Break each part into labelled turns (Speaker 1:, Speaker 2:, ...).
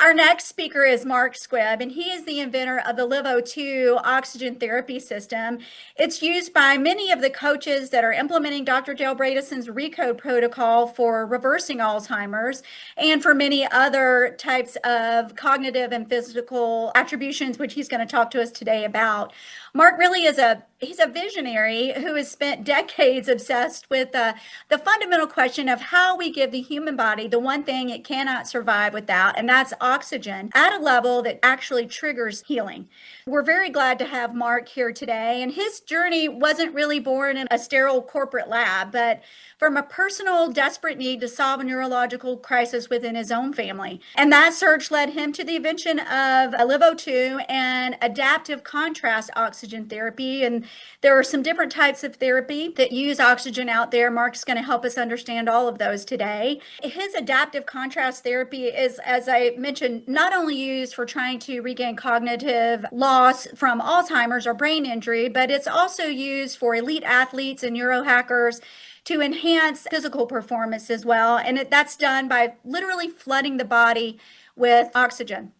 Speaker 1: Our next speaker is Mark Squibb, and he is the inventor of the LiveO2 oxygen therapy system. It's used by many of the coaches that are implementing Dr. Dale Bredeson's RECODE protocol for reversing Alzheimer's and for many other types of cognitive and physical attributions, which he's going to talk to us today about. Mark really he's a visionary who has spent decades obsessed with the fundamental question of how we give the human body the one thing it cannot survive without, and that's oxygen at a level that actually triggers healing. We're very glad to have Mark here today, and his journey wasn't really born in a sterile corporate lab, but from a personal, desperate need to solve a neurological crisis within his own family. And that search led him to the invention of LiveO2 and adaptive contrast oxygen therapy. And there are some different types of therapy that use oxygen out there. Mark's going to help us understand all of those today. His adaptive contrast therapy is, as I mentioned, not only used for trying to regain cognitive loss from Alzheimer's or brain injury, but it's also used for elite athletes and neurohackers to enhance physical performance as well. And that's done by literally flooding the body with oxygen.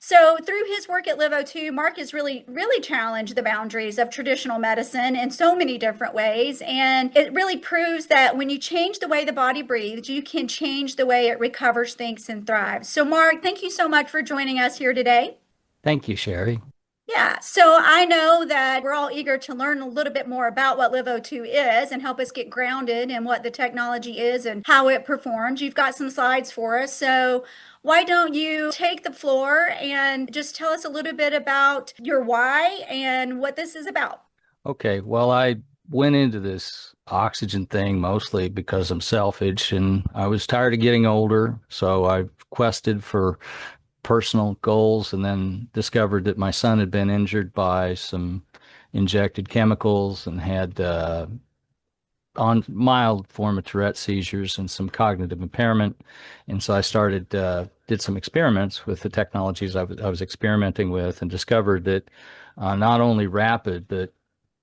Speaker 1: So through his work at LiveO2, Mark has really challenged the boundaries of traditional medicine in so many different ways. And it really proves that when you change the way the body breathes, you can change the way it recovers, thinks, and thrives. So Mark, thank you so much for joining us here today.
Speaker 2: Thank you, Sherry.
Speaker 1: Yeah, so I know that we're all eager to learn a little bit more about what LiveO2 is and help us get grounded in what the technology is and how it performs. You've got some slides for us, so why don't you take the floor and just tell us a little bit about your why and what this is about?
Speaker 2: Okay, well, I went into this oxygen thing mostly because I'm selfish and I was tired of getting older. So I quested for personal goals and then discovered that my son had been injured by some injected chemicals and had on mild form of Tourette seizures and some cognitive impairment. And so I started, did some experiments with the technologies I was experimenting with and discovered that not only rapid, but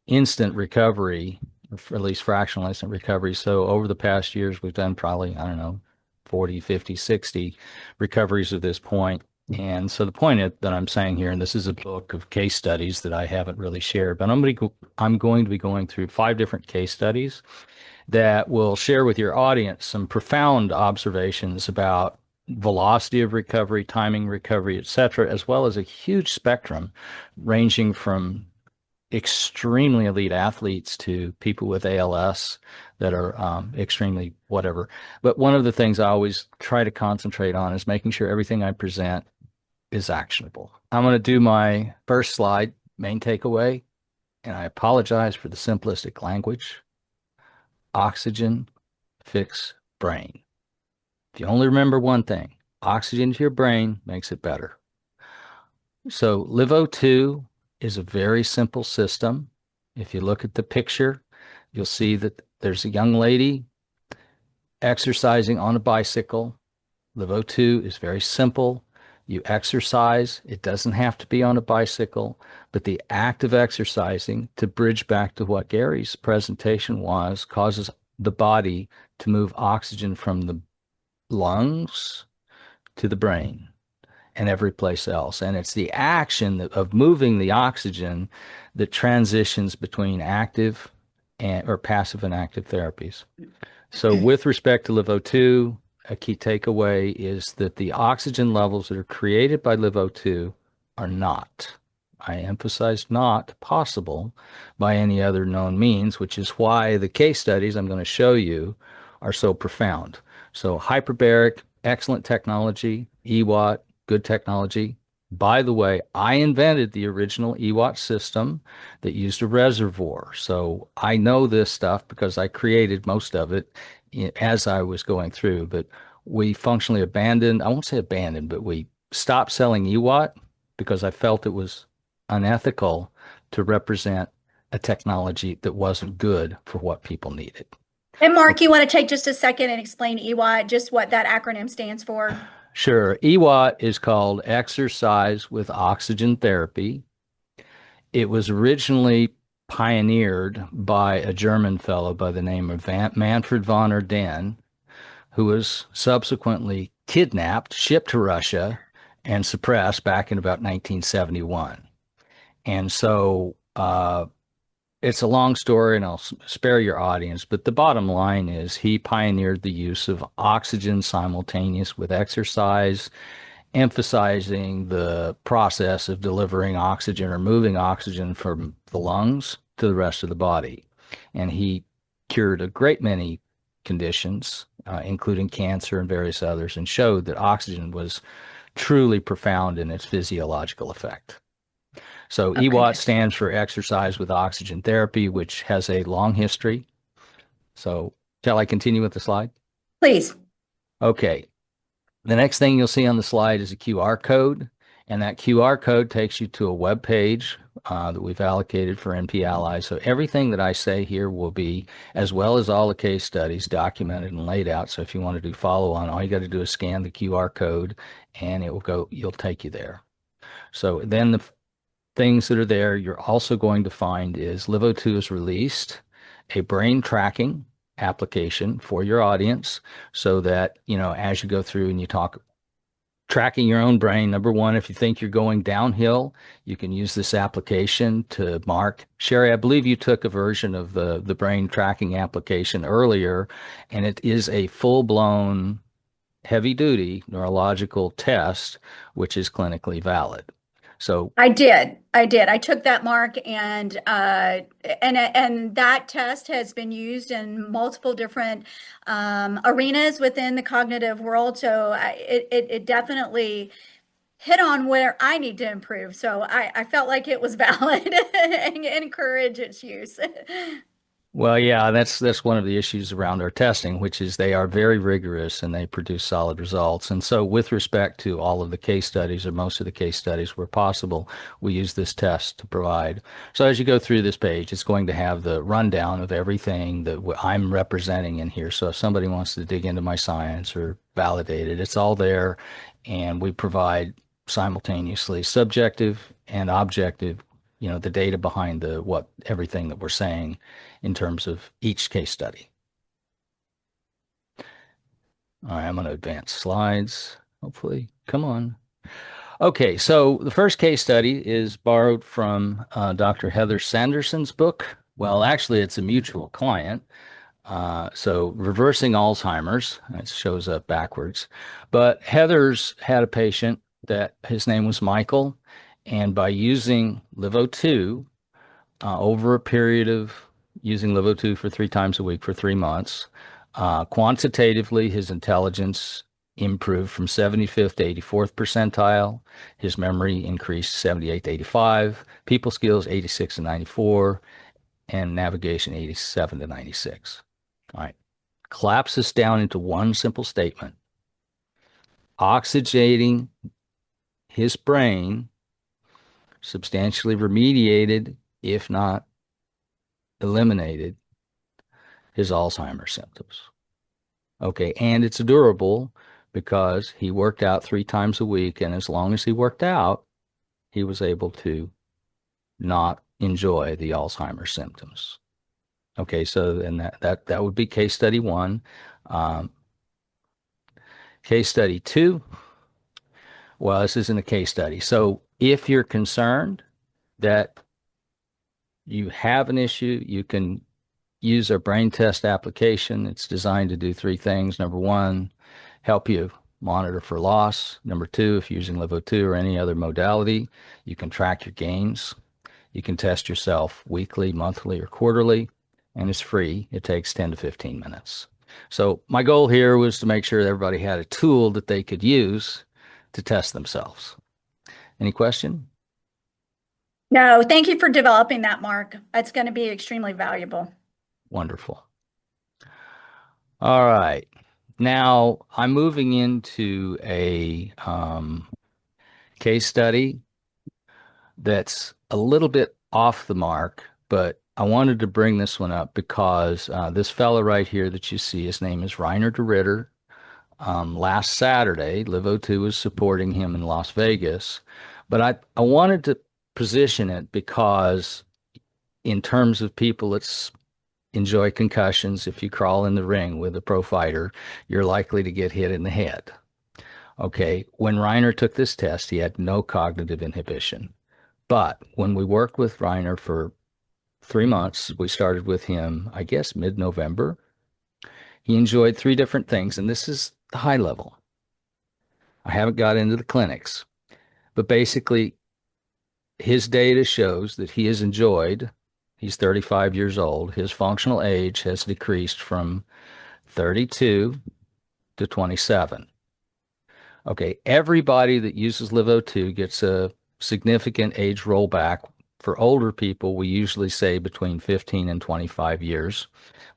Speaker 2: instant recovery, or at least fractional instant recovery. So over the past years, we've done probably, I don't know, 40, 50, 60 recoveries at this point. And so the point that I'm saying here, and this is a book of case studies that I haven't really shared, but I'm going to be going through 5 different case studies that will share with your audience some profound observations about velocity of recovery, timing recovery, etc., as well as a huge spectrum ranging from extremely elite athletes to people with ALS that are extremely whatever. But one of the things I always try to concentrate on is making sure everything I present is actionable. I'm going to do my first slide, main takeaway, and I apologize for the simplistic language. Oxygen fix brain. If you only remember one thing, oxygen to your brain makes it better. So LiveO2 is a very simple system. If you look at the picture, you'll see that there's a young lady exercising on a bicycle. LiveO2 is very simple. You exercise. It doesn't have to be on a bicycle, but the act of exercising, to bridge back to what Gary's presentation was, causes the body to move oxygen from the lungs to the brain and every place else. And it's the action of moving the oxygen that transitions between active and or passive and active therapies. So with respect to LiveO2, a key takeaway is that the oxygen levels that are created by LiveO2 are not, I emphasize not, possible by any other known means, which is why the case studies I'm going to show you are so profound. So hyperbaric, excellent technology, EWAT, good technology. By the way, I invented the original EWAT system that used a reservoir. So I know this stuff because I created most of it as I was going through. But we functionally abandoned, I won't say abandoned, but we stopped selling EWAT because I felt it was unethical to represent a technology that wasn't good for what people needed.
Speaker 1: And Mark, you want to take just a second and explain EWAT, just what that acronym stands for?
Speaker 2: Sure. EWAT is called Exercise with Oxygen Therapy. It was originally pioneered by a German fellow by the name of Manfred von der Den, who was subsequently kidnapped, shipped to Russia, and suppressed back in about 1971. And so it's a long story, and I'll spare your audience, but the bottom line is he pioneered the use of oxygen simultaneous with exercise, emphasizing the process of delivering oxygen or moving oxygen from the lungs to the rest of the body. And he cured a great many conditions, including cancer and various others, and showed that oxygen was truly profound in its physiological effect. So EWOT
Speaker 1: Okay.
Speaker 2: stands for exercise with oxygen therapy, which has a long history. So shall I continue with the slide?
Speaker 1: Please.
Speaker 2: Okay. The next thing you'll see on the slide is a QR code, and that QR code takes you to a web page that we've allocated for NP Allies. So everything that I say here will be, as well as all the case studies, documented and laid out. So if you want to do follow on, all you got to do is scan the QR code, and it will go. You'll take you there. So then the things that are there, you're also going to find is LiveO2 has released a brain tracking application for your audience so that, as you go through and you talk tracking your own brain, number one, if you think you're going downhill, you can use this application to mark. Sherry, I believe you took a version of the brain tracking application earlier, and it is a full-blown heavy duty neurological test, which is clinically valid. So
Speaker 1: I did. I did. I took that mark, and that test has been used in multiple different arenas within the cognitive world. So it definitely hit on where I need to improve. So I felt like it was valid and encourage its use.
Speaker 2: well, yeah, that's one of the issues around our testing, which is they are very rigorous and they produce solid results. And so, with respect to all of the case studies or most of the case studies where possible, we use this test to provide. So, as you go through this page, it's going to have the rundown of everything that I'm representing in here. So, if somebody wants to dig into my science or validate it, it's all there, and we provide simultaneously subjective and objective, the data behind everything that we're saying in terms of each case study. All right, I'm going to advance slides, hopefully. Come on. Okay, so the first case study is borrowed from Dr. Heather Sanderson's book. Well, actually, it's a mutual client. So reversing Alzheimer's, it shows up backwards. But Heather's had a patient that his name was Michael, and by using LiveO2 over a period of using LiveO2 for 3 times a week for 3 months, quantitatively, his intelligence improved from 75th to 84th percentile. His memory increased 78 to 85, people skills 86 to 94, and navigation 87 to 96. All right. Collapse this down into one simple statement. Oxygenating his brain substantially remediated, if not eliminated, his Alzheimer's symptoms. Okay, and it's durable because he worked out 3 times a week, and as long as he worked out, he was able to not enjoy the Alzheimer's symptoms. Okay, so and that would be case study one. Um, Case study two. Well, this isn't a case study. So if you're concerned that you have an issue, you can use our brain test application. It's designed to do 3 things. Number one, help you monitor for loss. Number two, if you're using LiveO2 or any other modality, you can track your gains. You can test yourself weekly, monthly, or quarterly, and it's free. It takes 10 to 15 minutes. So my goal here was to make sure that everybody had a tool that they could use to test themselves. Any question?
Speaker 1: No, thank you for developing that, Mark. It's going to be extremely valuable.
Speaker 2: Wonderful. All right. Now I'm moving into a case study that's a little bit off the mark, but I wanted to bring this one up because this fella right here that you see, his name is Reiner de Ritter. Last Saturday, LiveO2 was supporting him in Las Vegas, but I wanted to position it because in terms of people that enjoy concussions, if you crawl in the ring with a pro fighter, you're likely to get hit in the head. Okay, when Reiner took this test, he had no cognitive inhibition. But when we worked with Reiner for 3 months, we started with him, I guess, mid-November. He enjoyed 3 different things, and this is the high level. I haven't got into the clinics, but basically, his data shows that he has enjoyed, he's 35 years old, his functional age has decreased from 32 to 27. Okay, everybody that uses LiveO2 gets a significant age rollback. For older people, we usually say between 15 and 25 years.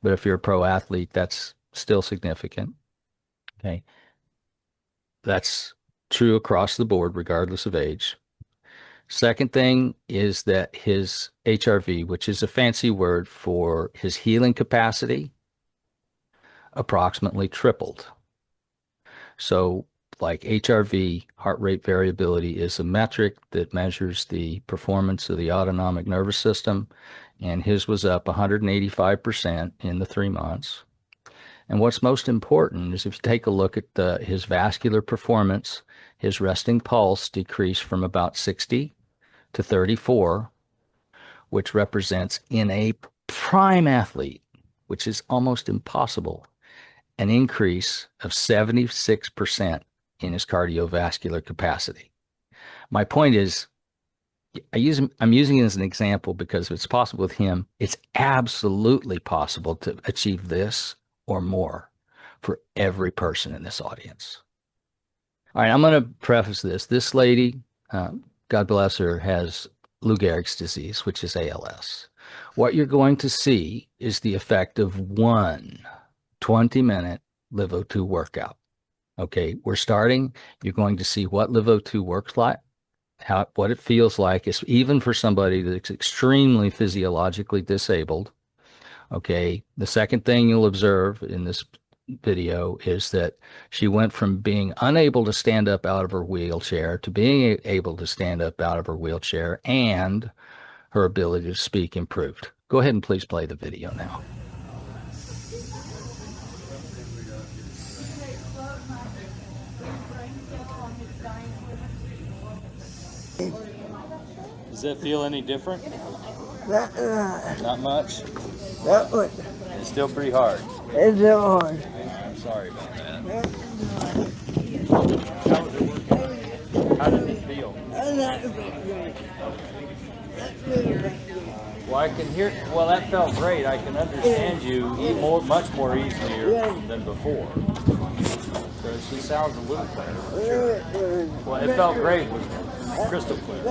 Speaker 2: But if you're a pro athlete, that's still significant. Okay. That's true across the board, regardless of age. Second thing is that his HRV, which is a fancy word for his healing capacity, approximately tripled. So, like HRV, heart rate variability, is a metric that measures the performance of the autonomic nervous system, and his was up 185% in the 3 months. And what's most important is if you take a look at his vascular performance, his resting pulse decreased from about 60 to 34, which represents in a prime athlete, which is almost impossible, an increase of 76% in his cardiovascular capacity. My point is, I'm using it as an example because if it's possible with him, it's absolutely possible to achieve this or more for every person in this audience. All right, I'm going to preface this. This lady, God bless her, has Lou Gehrig's disease, which is ALS. What you're going to see is the effect of one 20-minute LiveO2 workout. Okay, we're starting. You're going to see what LiveO2 works like, what it feels like, is even for somebody that's extremely physiologically disabled. Okay, the second thing you'll observe in this video is that she went from being unable to stand up out of her wheelchair to being able to stand up out of her wheelchair, and her ability to speak improved. Go ahead and please play the video now.
Speaker 3: Does that feel any different? Not much?
Speaker 4: That was,
Speaker 3: It's still pretty hard.
Speaker 4: it's so hard.
Speaker 3: I'm sorry about that. How did it feel? Well, I can hear. Well, that felt great. I can understand you much more easier than before. So she sounds a little better. For sure. Well, it felt great. It was crystal clear.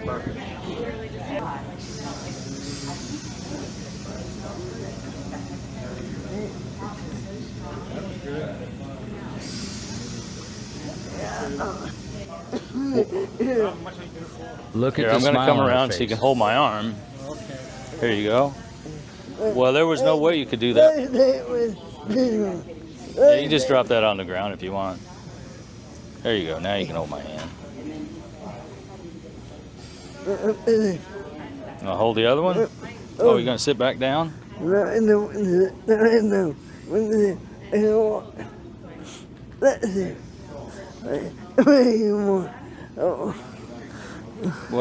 Speaker 3: Perfect.
Speaker 2: Look
Speaker 3: Here,
Speaker 2: at the
Speaker 3: I'm going to
Speaker 2: smile
Speaker 3: come
Speaker 2: on her
Speaker 3: around so you
Speaker 2: face.
Speaker 3: can hold my arm. Here you go. Well, there was no way you could do that. Yeah, you just drop that on the ground if you want. There you go. Now you can hold my hand. I'll hold the other one. Oh, you're going to sit back down? Well,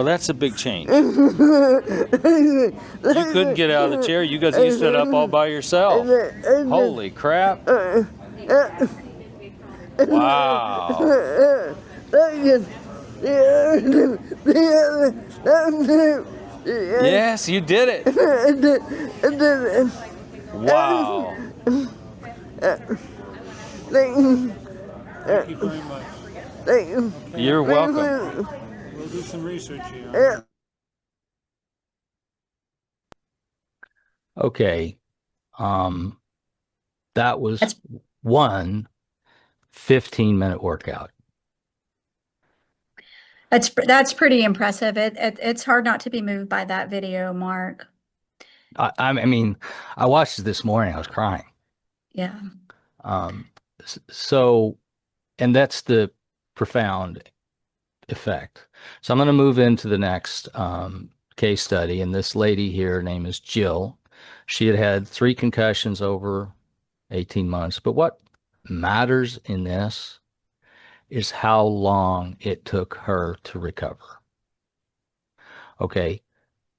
Speaker 3: that's a big change. You couldn't get out of the chair. You stood up all by yourself. Holy crap. Wow. Yes, you did it. Wow.
Speaker 4: Thank you very much. Thank you.
Speaker 3: You're welcome.
Speaker 4: We'll do some research here.
Speaker 2: Okay. That was one 15-minute workout.
Speaker 1: That's pretty impressive. It's hard not to be moved by that video, Mark.
Speaker 2: I mean, I watched it this morning. I was crying.
Speaker 1: Yeah.
Speaker 2: So, and that's the profound effect. So I'm going to move into the next case study. And this lady here, her name is Jill. She had had 3 concussions over 18 months. But what matters in this is how long it took her to recover. Okay.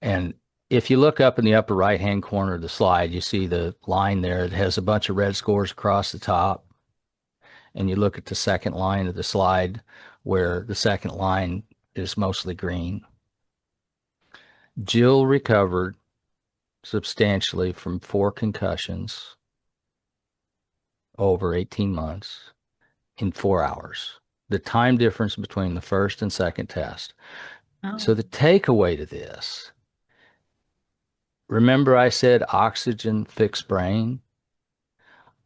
Speaker 2: And if you look up in the upper right-hand corner of the slide, you see the line there that has a bunch of red scores across the top. And you look at the second line of the slide where the second line is mostly green. Jill recovered substantially from 4 concussions over 18 months in 4 hours. The time difference between the first and second test.
Speaker 1: Oh.
Speaker 2: So the takeaway to this, remember I said oxygen fixed brain?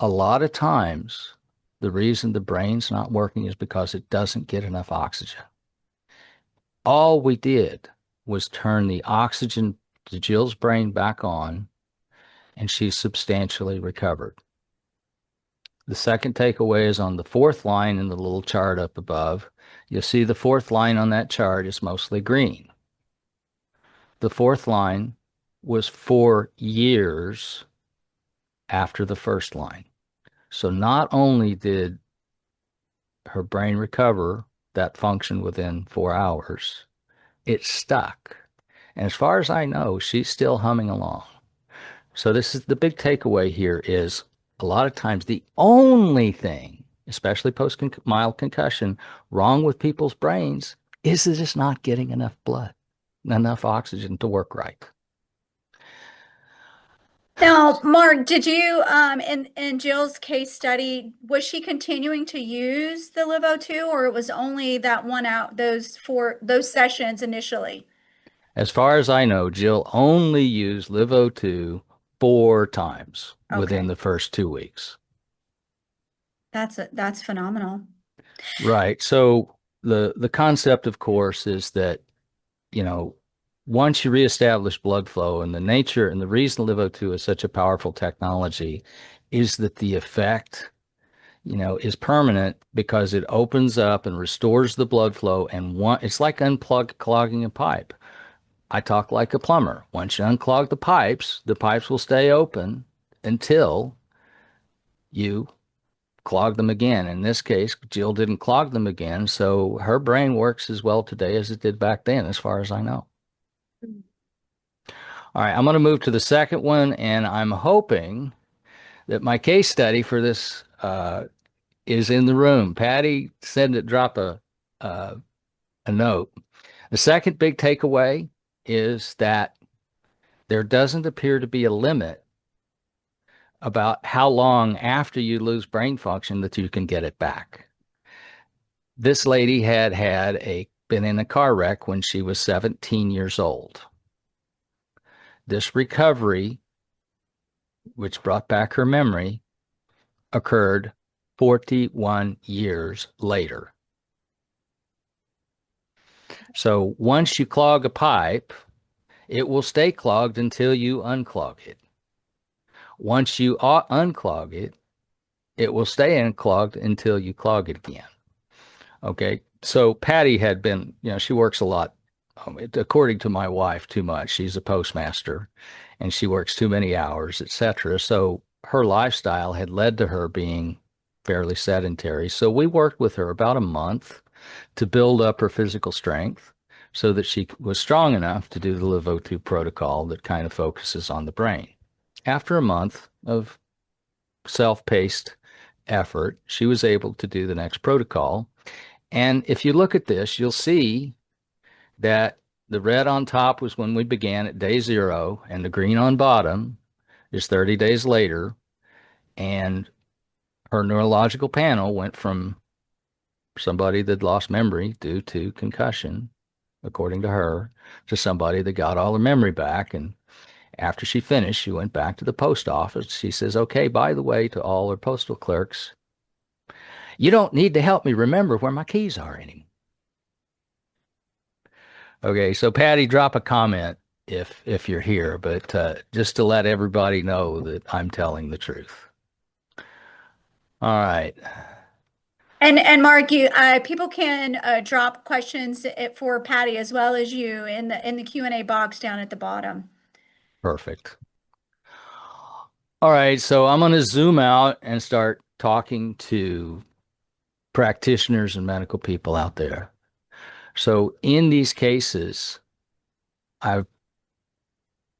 Speaker 2: A lot of times, the reason the brain's not working is because it doesn't get enough oxygen. All we did was turn the oxygen to Jill's brain back on, and she substantially recovered. The second takeaway is on the fourth line in the little chart up above. You'll see the fourth line on that chart is mostly green. The fourth line was 4 years after the first line. So not only did her brain recover that function within 4 hours, it stuck. And as far as I know, she's still humming along. So this is the big takeaway here is a lot of times the only thing, especially post-mild concussion, wrong with people's brains is they're just not getting enough blood, enough oxygen to work right.
Speaker 1: Now, Mark, did you, in Jill's case study, was she continuing to use the LiveO2, or it was only that one out, those sessions initially?
Speaker 2: As far as I know, Jill only used LiveO2 4 times within
Speaker 1: Okay.
Speaker 2: the first 2 weeks.
Speaker 1: That's phenomenal.
Speaker 2: Right. So the concept, of course, is that, you know, once you reestablish blood flow, and the nature and the reason LiveO2 is such a powerful technology is that the effect, you know, is permanent because it opens up and restores the blood flow. And it's like clogging a pipe. I talk like a plumber. Once you unclog the pipes will stay open until you clog them again. In this case, Jill didn't clog them again, so her brain works as well today as it did back then, as far as I know. All right, I'm going to move to the second one, and I'm hoping that my case study for this is in the room. Patty said to drop a note. The second big takeaway is that there doesn't appear to be a limit about how long after you lose brain function that you can get it back. This lady had been in a car wreck when she was 17 years old. This recovery, which brought back her memory, occurred 41 years later. So once you clog a pipe, it will stay clogged until you unclog it. Once you unclog it, it will stay unclogged until you clog it again. Okay. So Patty had been, you know, she works a lot. According to my wife, too much. She's a postmaster and she works too many hours, etc. So her lifestyle had led to her being fairly sedentary. So we worked with her about a month to build up her physical strength so that she was strong enough to do the LiveO2 protocol that kind of focuses on the brain. After a month of self-paced effort, she was able to do the next protocol. And if you look at this, you'll see that the red on top was when we began at day 0, and the green on bottom is 30 days later. And her neurological panel went from somebody that lost memory due to concussion, according to her, to somebody that got all her memory back. And after she finished, she went back to the post office. She says, okay, by the way, to all her postal clerks, you don't need to help me remember where my keys are anymore. Okay, so Patty, drop a comment if you're here, but just to let everybody know that I'm telling the truth. All right.
Speaker 1: And Mark, people can drop questions for Patty as well as you in the Q&A box down at the bottom.
Speaker 2: Perfect. All right, so I'm going to zoom out and start talking to practitioners and medical people out there. So in these cases, I've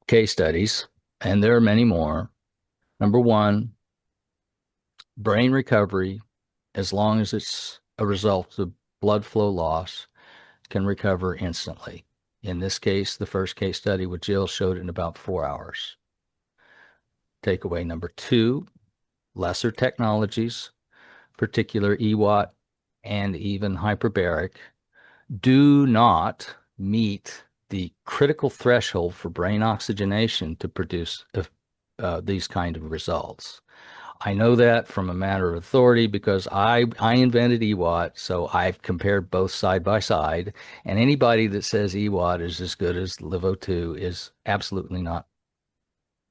Speaker 2: case studies, and there are many more. Number one, brain recovery, as long as it's a result of blood flow loss, can recover instantly. In this case, the first case study with Jill showed it in about 4 hours. Takeaway number two, lesser technologies, particular EWAT and even hyperbaric, do not meet the critical threshold for brain oxygenation to produce these kind of results. I know that from a matter of authority because I invented EWAT, so I've compared both side by side, and anybody that says EWAT is as good as LiveO2 is absolutely not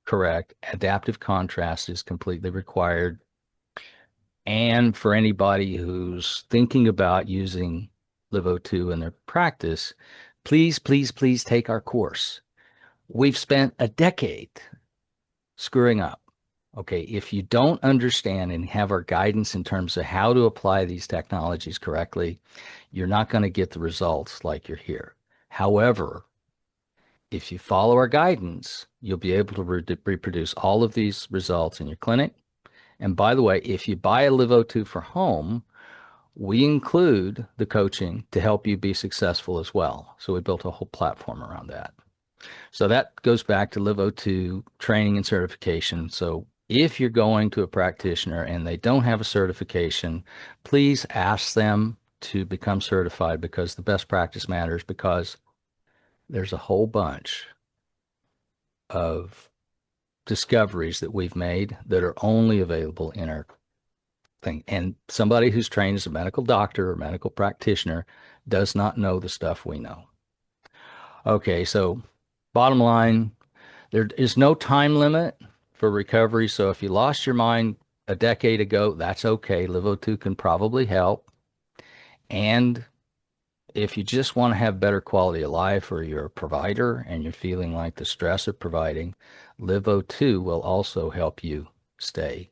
Speaker 2: correct. Adaptive contrast is completely required. And for anybody who's thinking about using LiveO2 in their practice, please, please, please take our course. We've spent a decade screwing up. Okay, if you don't understand and have our guidance in terms of how to apply these technologies correctly, you're not going to get the results like you're here. However, if you follow our guidance, you'll be able to reproduce all of these results in your clinic. And by the way, if you buy a LiveO2 for home, we include the coaching to help you be successful as well. So we built a whole platform around that. So that goes back to LiveO2 training and certification. So if you're going to a practitioner and they don't have a certification, please ask them to become certified, because the best practice matters, because there's a whole bunch of discoveries that we've made that are only available in our thing. And somebody who's trained as a medical doctor or medical practitioner does not know the stuff we know. Okay, so bottom line, there is no time limit for recovery. So if you lost your mind a decade ago, that's okay. LiveO2 can probably help. And if you just want to have better quality of life, or you're a provider and you're feeling like the stress of providing, LiveO2 will also help you stay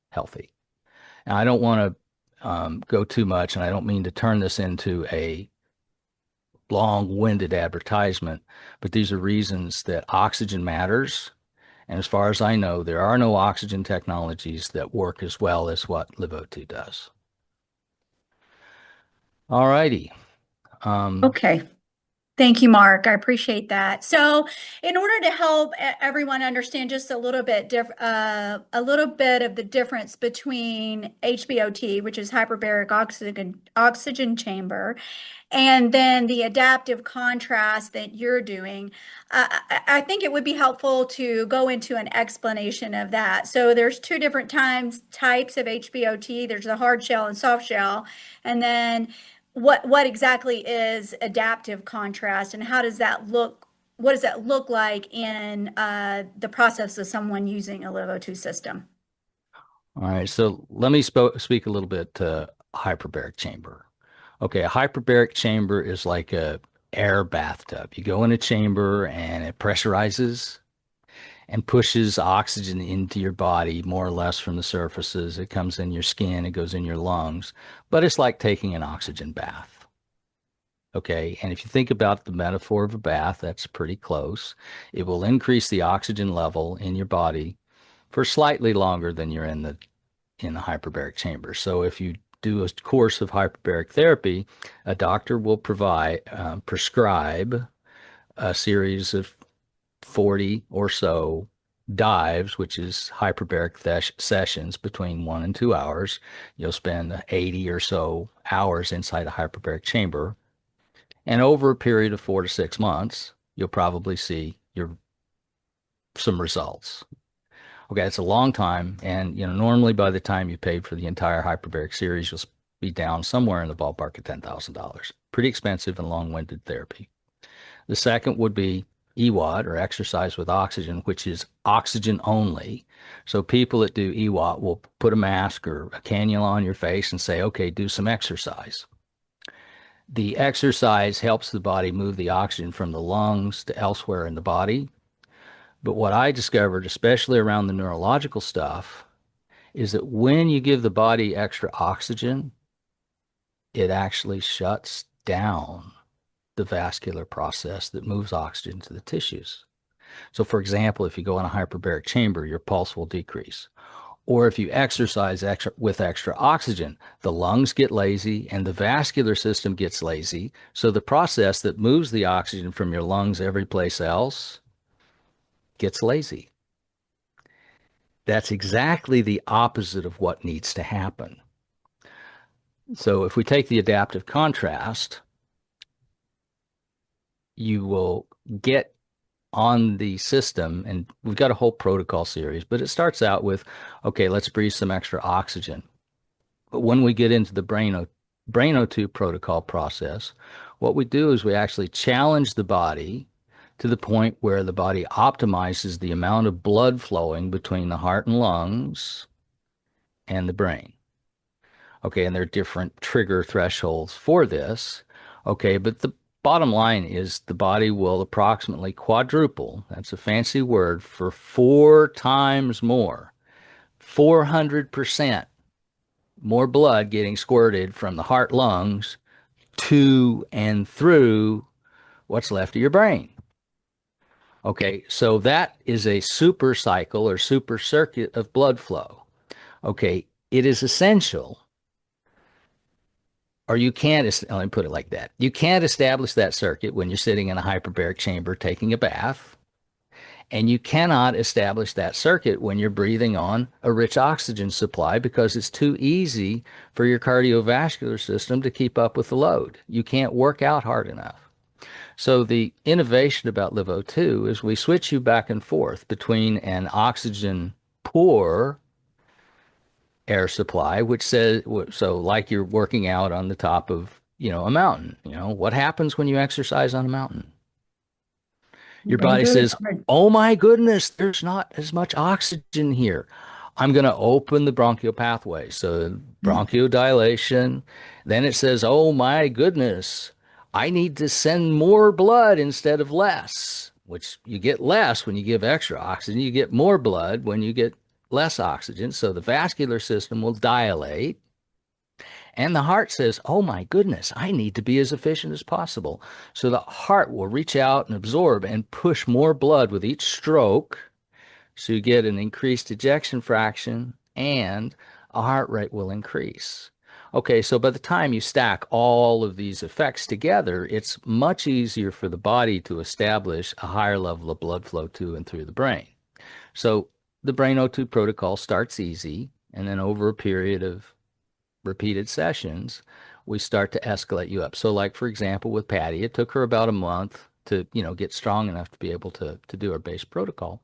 Speaker 2: healthy. And I don't want to go too much, and I don't mean to turn this into a long-winded advertisement, but these are reasons that oxygen matters. And as far as I know, there are no oxygen technologies that work as well as what LiveO2 does. All righty.
Speaker 1: Okay. Thank you, Mark. I appreciate that. So, in order to help everyone understand just a little bit of the difference between HBOT, which is hyperbaric oxygen chamber, and then the adaptive contrast that you're doing, I think it would be helpful to go into an explanation of that. So there's two different types of HBOT. There's a hard shell and soft shell, and then what exactly is adaptive contrast, and how does that look? What does that look like in the process of someone using a LiveO2 system?
Speaker 2: All right, so let me speak a little bit to hyperbaric chamber. Okay, a hyperbaric chamber is like a air bathtub. You go in a chamber and it pressurizes and pushes oxygen into your body more or less from the surfaces. It comes in your skin, it goes in your lungs, but it's like taking an oxygen bath. Okay, and if you think about the metaphor of a bath, that's pretty close. It will increase the oxygen level in your body for slightly longer than you're in the hyperbaric chamber. So if you do a course of hyperbaric therapy, a doctor will prescribe a series of 40 or so dives, which is hyperbaric sessions between 1 and 2 hours. You'll spend 80 or so hours inside a hyperbaric chamber. And over a period of 4 to 6 months, you'll probably see some results. Okay, it's a long time, and normally by the time you paid for the entire hyperbaric series, you'll be down somewhere in the ballpark of $10,000. Pretty expensive and long-winded therapy. The second would be EWAT, or exercise with oxygen, which is oxygen only. So people that do EWAT will put a mask or a cannula on your face and say, okay, do some exercise. The exercise helps the body move the oxygen from the lungs to elsewhere in the body. But what I discovered, especially around the neurological stuff, is that when you give the body extra oxygen, it actually shuts down the vascular process that moves oxygen to the tissues. So, for example, if you go in a hyperbaric chamber, your pulse will decrease. Or if you exercise with extra oxygen, the lungs get lazy and the vascular system gets lazy. So the process that moves the oxygen from your lungs every place else gets lazy. That's exactly the opposite of what needs to happen. So if we take the adaptive contrast, you will get on the system, and we've got a whole protocol series, but it starts out with, okay, let's breathe some extra oxygen. But when we get into the brain O2 protocol process, what we do is we actually challenge the body to the point where the body optimizes the amount of blood flowing between the heart and lungs and the brain. Okay, and there are different trigger thresholds for this. Okay, but the bottom line is the body will approximately quadruple, that's a fancy word, for 4 times more, 400% more blood getting squirted from the heart lungs to and through what's left of your brain. Okay, so that is a super cycle or super circuit of blood flow. Okay, it is essential, or you can't, let me put it like that. You can't establish that circuit when you're sitting in a hyperbaric chamber taking a bath, and you cannot establish that circuit when you're breathing on a rich oxygen supply because it's too easy for your cardiovascular system to keep up with the load. You can't work out hard enough. So the innovation about LiveO2 is we switch you back and forth between an oxygen poor air supply, which says, so like you're working out on the top of, a mountain. What happens when you exercise on a mountain? Your body says, oh my goodness, there's not as much oxygen here. I'm going to open the bronchial pathway. So bronchodilation. Then it says, oh my goodness, I need to send more blood instead of less, which you get less when you give extra oxygen. You get more blood when you get less oxygen. So the vascular system will dilate. And the heart says, oh my goodness, I need to be as efficient as possible. So the heart will reach out and absorb and push more blood with each stroke. So you get an increased ejection fraction and a heart rate will increase. Okay, so by the time you stack all of these effects together, it's much easier for the body to establish a higher level of blood flow to and through the brain. So the brain O2 protocol starts easy, and then over a period of repeated sessions, we start to escalate you up. So like, for example, with Patty, it took her about a month to, get strong enough to be able to do our base protocol.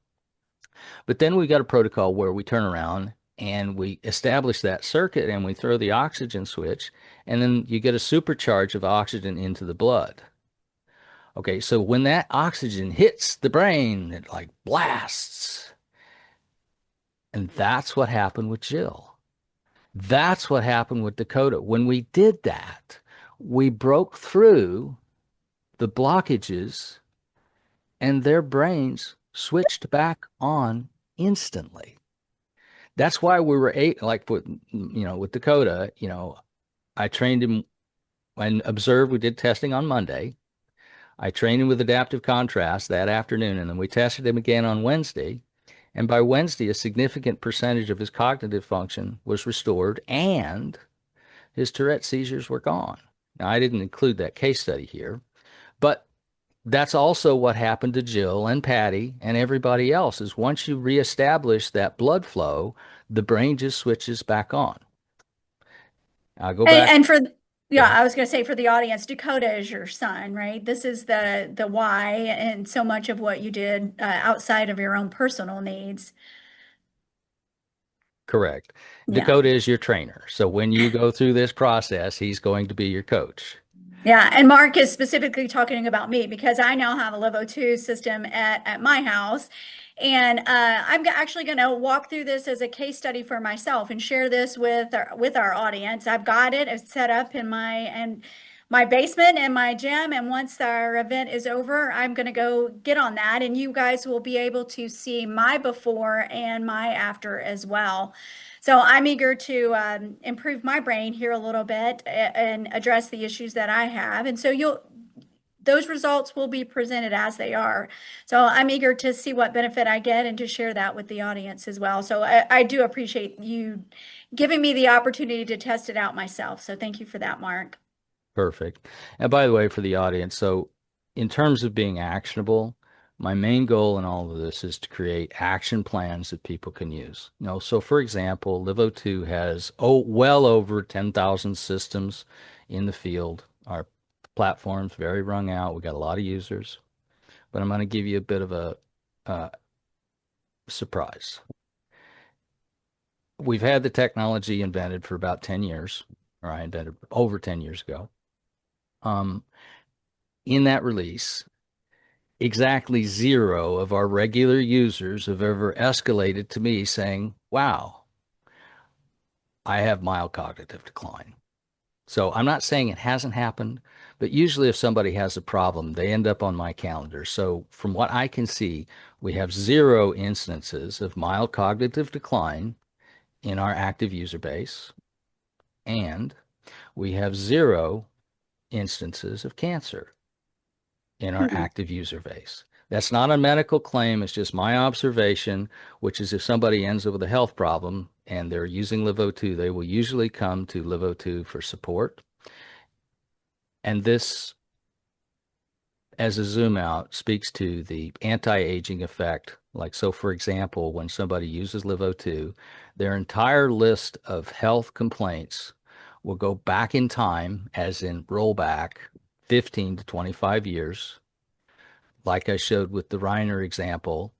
Speaker 2: But then we got a protocol where we turn around and we establish that circuit and we throw the oxygen switch, and then you get a supercharge of oxygen into the blood. Okay, so when that oxygen hits the brain, it like blasts. And that's what happened with Jill. That's what happened with Dakota. When we did that, we broke through the blockages and their brains switched back on instantly. That's why we were like with Dakota, I trained him and observed. We did testing on Monday. I trained him with adaptive contrast that afternoon, and then we tested him again on Wednesday. And by Wednesday, a significant percentage of his cognitive function was restored and his Tourette seizures were gone. Now, I didn't include that case study here, but that's also what happened to Jill and Patty and everybody else is once you reestablish that blood flow, the brain just switches back on. I'll go back.
Speaker 1: And I was going to say for the audience, Dakota is your son, right? This is the why and so much of what you did outside of your own personal needs.
Speaker 2: Correct.
Speaker 1: Yeah.
Speaker 2: Dakota is your trainer. So when you go through this process, he's going to be your coach.
Speaker 1: Yeah, and Mark is specifically talking about me because I now have a LiveO2 system at my house. And I'm actually going to walk through this as a case study for myself and share this with our audience. I've got it. It's set up in my basement and my gym. And once our event is over, I'm going to go get on that. And you guys will be able to see my before and my after as well. So I'm eager to improve my brain here a little bit and address the issues that I have. And so those results will be presented as they are. So I'm eager to see what benefit I get and to share that with the audience as well. So I do appreciate you giving me the opportunity to test it out myself. So thank you for that, Mark.
Speaker 2: Perfect. And by the way, for the audience, so in terms of being actionable, my main goal in all of this is to create action plans that people can use. So for example, LiveO2 has well over 10,000 systems in the field. Our platform's very wrung out. We got a lot of users, but I'm going to give you a bit of a surprise. We've had the technology invented for about 10 years, or I invented over 10 years ago. In that release, exactly 0 of our regular users have ever escalated to me saying, wow, I have mild cognitive decline. So I'm not saying it hasn't happened, but usually if somebody has a problem, they end up on my calendar. So from what I can see, we have 0 instances of mild cognitive decline in our active user base, and we have 0 instances of cancer in our active user base. That's not a medical claim. It's just my observation, which is if somebody ends up with a health problem and they're using LiveO2, they will usually come to LiveO2 for support. And this, as a zoom out, speaks to the anti-aging effect. Like, so for example, when somebody uses LiveO2, their entire list of health complaints will go back in time, as in roll back 15 to 25 years. Like I showed with the Reiner example,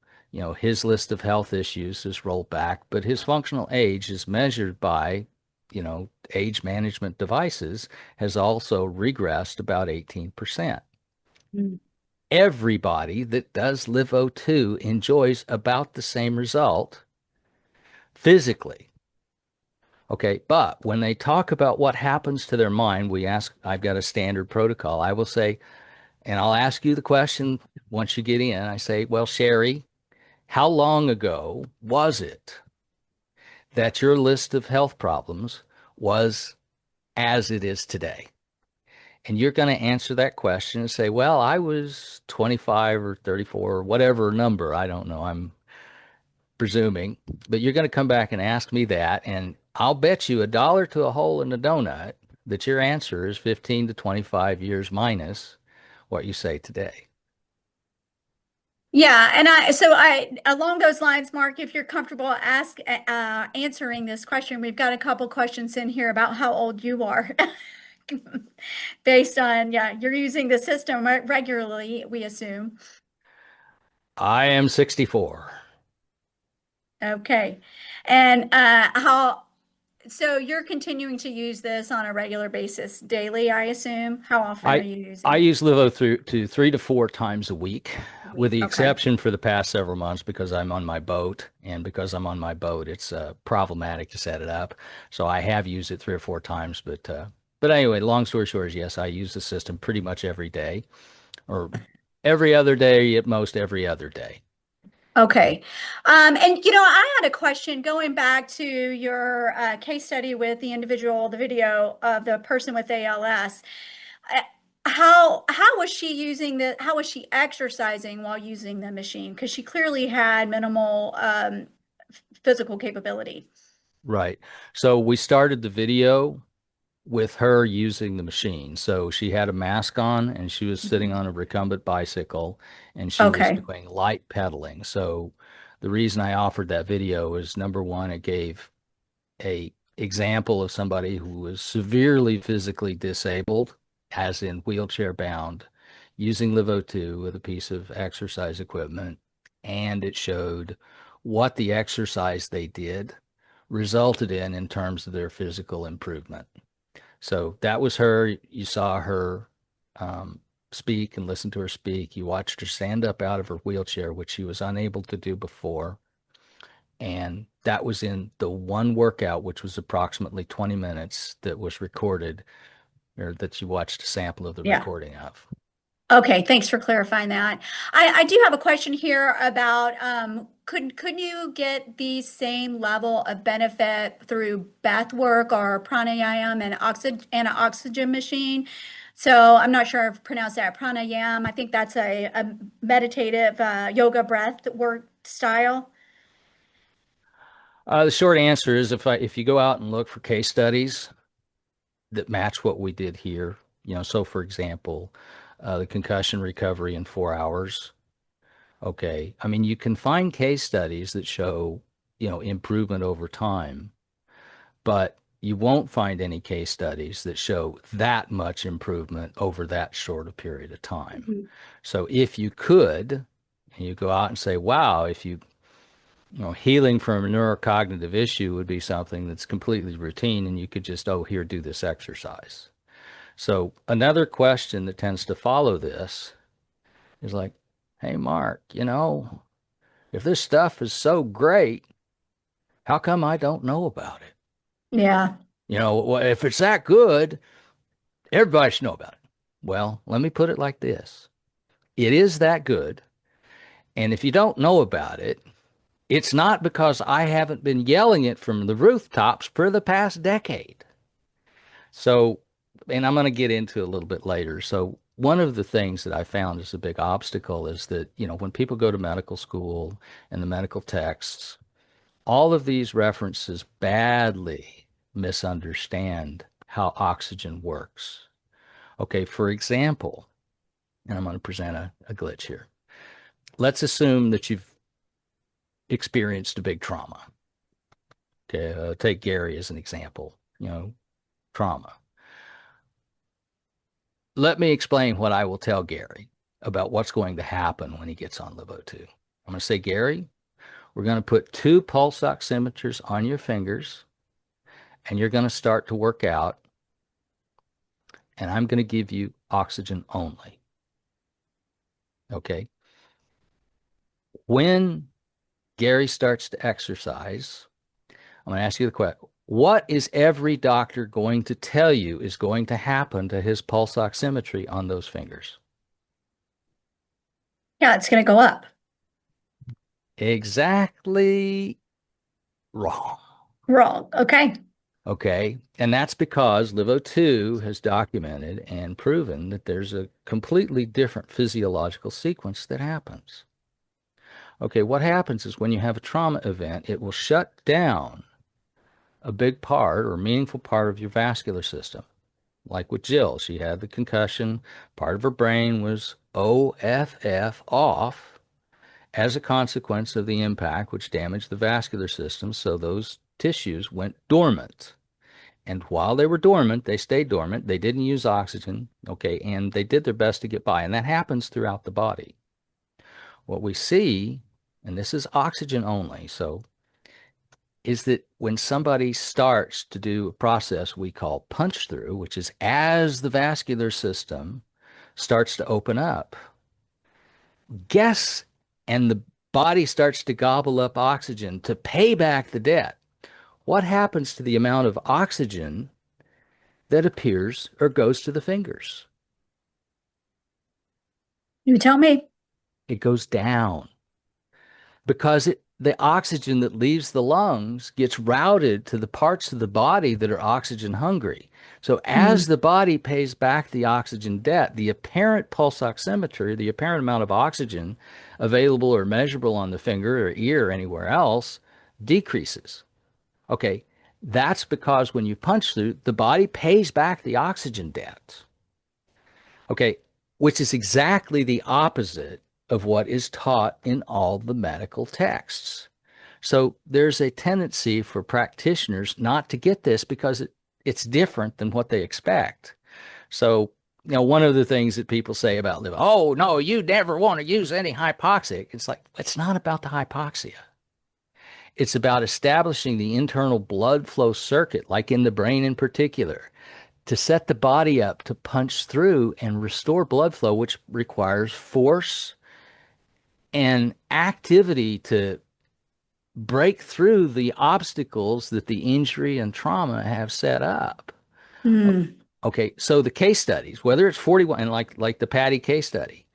Speaker 2: his list of health issues is rolled back, but his functional age is measured by, age management devices has also regressed about 18%.
Speaker 1: Mm.
Speaker 2: Everybody that does LiveO2 enjoys about the same result physically. Okay, but when they talk about what happens to their mind, I've got a standard protocol. I will say, and I'll ask you the question once you get in. I say, well, Sherry, how long ago was it that your list of health problems was as it is today? And you're going to answer that question and say, well, I was 25 or 34 or whatever number. I don't know. I'm presuming. But you're going to come back and ask me that. And I'll bet you $1 to a hole in a donut that your answer is 15 to 25 years minus what you say today.
Speaker 1: Yeah, and along those lines, Mark, if you're comfortable answering this question, we've got a couple questions in here about how old you are. Based on, you're using the system regularly, we assume.
Speaker 2: I am 64.
Speaker 1: Okay. And so you're continuing to use this on a regular basis daily, I assume? How often are you using
Speaker 2: I
Speaker 1: it?
Speaker 2: use LiveO2 3 to 4 times a week, with the
Speaker 1: Okay.
Speaker 2: exception for the past several months because I'm on my boat. And because I'm on my boat, it's problematic to set it up. So I have used it 3 or 4 times. But anyway, long story short is yes, I use the system pretty much every day, or every other day, at most every other day.
Speaker 1: Okay. And I had a question going back to your case study with the video of the person with ALS. Uh, how was she how was she exercising while using the machine? Because she clearly had minimal physical capability.
Speaker 2: Right. So we started the video with her using the machine. So she had a mask on and she was sitting on a recumbent bicycle and she was
Speaker 1: Okay.
Speaker 2: doing light pedaling. So the reason I offered that video is, number one, it gave a example of somebody who was severely physically disabled, as in wheelchair bound, using LiveO2 with a piece of exercise equipment. And it showed what the exercise they did resulted in terms of their physical improvement. So that was her. You saw her speak and listen to her speak. You watched her stand up out of her wheelchair, which she was unable to do before. And that was in the one workout, which was approximately 20 minutes, that was recorded or that you watched a sample of the
Speaker 1: Yeah.
Speaker 2: recording of.
Speaker 1: Okay, thanks for clarifying that. I do have a question here about could you get the same level of benefit through breath work or pranayama and an oxygen machine? So I'm not sure if I pronounced that pranayama. I think that's a meditative yoga breath work style.
Speaker 2: The short answer is if you go out and look for case studies that match what we did here, so for example, the concussion recovery in 4 hours. Okay. I mean, you can find case studies that show, improvement over time, but you won't find any case studies that show that much improvement over that short a period of time.
Speaker 1: Mhm.
Speaker 2: So if you could, and you go out and say, wow, if healing from a neurocognitive issue would be something that's completely routine, and you could just, oh, here, do this exercise. So another question that tends to follow this is like, hey, Mark, if this stuff is so great, how come I don't know about it?
Speaker 1: Yeah.
Speaker 2: If it's that good, everybody should know about it. Well, let me put it like this. It is that good. And if you don't know about it, it's not because I haven't been yelling it from the rooftops for the past decade. So, and I'm going to get into a little bit later. So, one of the things that I found is a big obstacle is that, when people go to medical school and the medical texts, all of these references badly misunderstand how oxygen works. Okay, for example, and I'm going to present a glitch here. Let's assume that you've experienced a big trauma. Okay, take Gary as an example, trauma. Let me explain what I will tell Gary about what's going to happen when he gets on LiveO2. I'm going to say, Gary, we're going to put 2 pulse oximeters on your fingers, and you're going to start to work out, and I'm going to give you oxygen only. Okay. When Gary starts to exercise, I'm going to ask you the question. What is every doctor going to tell you is going to happen to his pulse oximetry on those fingers?
Speaker 1: Yeah, it's going to go up.
Speaker 2: Exactly wrong.
Speaker 1: Wrong. Okay.
Speaker 2: Okay. And that's because LiveO2 has documented and proven that there's a completely different physiological sequence that happens. Okay. What happens is when you have a trauma event, it will shut down a big part or meaningful part of your vascular system. Like with Jill, she had the concussion, part of her brain was OFF off as a consequence of the impact, which damaged the vascular system. So those tissues went dormant. And while they were dormant, they stayed dormant. They didn't use oxygen, okay, and they did their best to get by. And that happens throughout the body. What we see, and this is oxygen only, so is that when somebody starts to do a process we call punch through, which is as the vascular system starts to open up, guess, and the body starts to gobble up oxygen to pay back the debt. What happens to the amount of oxygen that appears or goes to the fingers?
Speaker 1: You tell me.
Speaker 2: It goes down because the oxygen that leaves the lungs gets routed to the parts of the body that are oxygen hungry. So as
Speaker 1: Mhm.
Speaker 2: the body pays back the oxygen debt, the apparent pulse oximetry, the apparent amount of oxygen available or measurable on the finger or ear or anywhere else, decreases. Okay, that's because when you punch through, the body pays back the oxygen debt. Okay, which is exactly the opposite of what is taught in all the medical texts. So there's a tendency for practitioners not to get this because it's different than what they expect. So, one of the things that people say about liver, oh, no, you never want to use any hypoxic. It's like, it's not about the hypoxia. It's about establishing the internal blood flow circuit, like in the brain in particular, to set the body up to punch through and restore blood flow, which requires force and activity to break through the obstacles that the injury and trauma have set up.
Speaker 1: Mm.
Speaker 2: Okay, so the case studies, whether it's 41, and like the Patty case study,